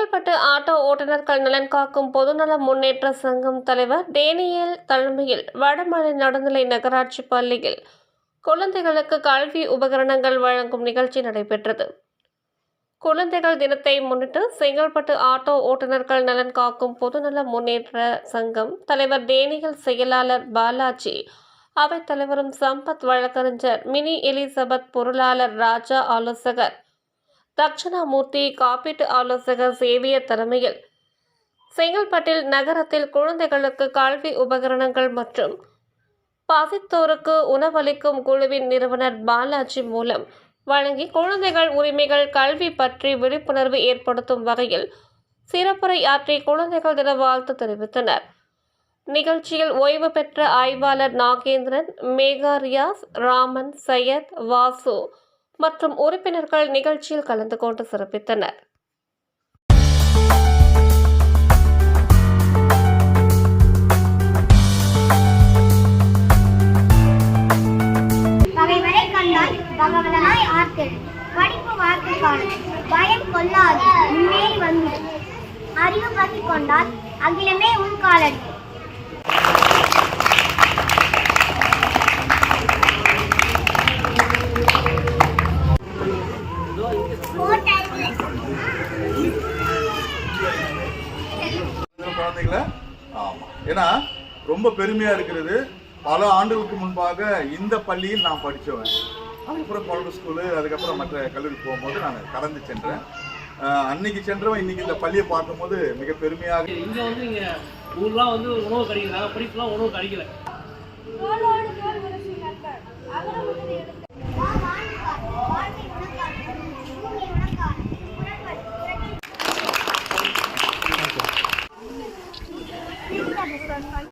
Chengalpattu auto ஓட்டுநர்கள் நலன் காக்கும் பொதுநல முன்னேற்ற சங்கம் தலைவர் டேனியல் தலைமையில் வடமலை நடுநிலை நகராட்சி பள்ளியில் குழந்தைகளுக்கு கல்வி உபகரணங்கள் வழங்கும் நிகழ்ச்சி நடைபெற்றது. குழந்தைகள் தினத்தை முன்னிட்டு செங்கல்பட்டு ஆட்டோ ஓட்டுநர்கள் நலன் காக்கும் பொதுநல முன்னேற்ற சங்கம் தலைவர் டேனியல், செயலாளர் பாலாஜி, அவைத் தலைவரும் சம்பத், வழக்கறிஞர் மினி எலிசபெத், பொருளாளர் ராஜா, ஆலோசகர் தட்சணாமூர்த்தி, காப்பீட்டு ஆலோசகர் சேவியர் தலைமையில் செங்கல்பட்டில் நகரத்தில் குழந்தைகளுக்கு கல்வி உபகரணங்கள் மற்றும் பசித்தோருக்கு உணவளிக்கும் குழுவின் நிறுவனர் பாலாஜி மூலம் வழங்கி குழந்தைகள் உரிமைகள், கல்வி பற்றி விழிப்புணர்வு ஏற்படுத்தும் வகையில் சிறப்புரை ஆற்றி குழந்தைகள் தின வாழ்த்து தெரிவித்தனர். நிகழ்ச்சியில் ஓய்வு பெற்ற ஆய்வாளர் நாகேந்திரன், மேகா, ரியாஸ், ராமன், சையத், வாசு மற்றும் உறுப்பினர்கள் நிகழ்ச்சியில் கலந்து கொண்டு சிறப்பித்தனர். பகைவரை கண்டால் பகவதனாய் ஆர்த்தெழு, படிப்பு வார்த்தை காணும், பயம் கொள்ளாது முன்னேறி வந்துடு, அறிவு பசி கொண்டால் அகிலமே உன் காலடி. குழந்தைகளை ஏன்னா ரொம்ப பெருமையா இருக்கிறது. பல ஆண்டுகளுக்கு முன்பாக இந்த பள்ளியில் நான் படித்தவன். அதுக்கப்புறம் குழந்தை ஸ்கூலு, அதுக்கப்புறம் மற்ற கல்லூரி போகும்போது நான் கடந்து சென்றேன். அன்னைக்கு சென்றவன் இன்னைக்கு இந்த பள்ளியை பார்க்கும்போது மிக பெருமையாக. இங்கே வந்து இங்கே ஊர்லாம் வந்து உணவு கிடைக்கிறாங்க, படிப்புலாம் உணவு கிடைக்கல.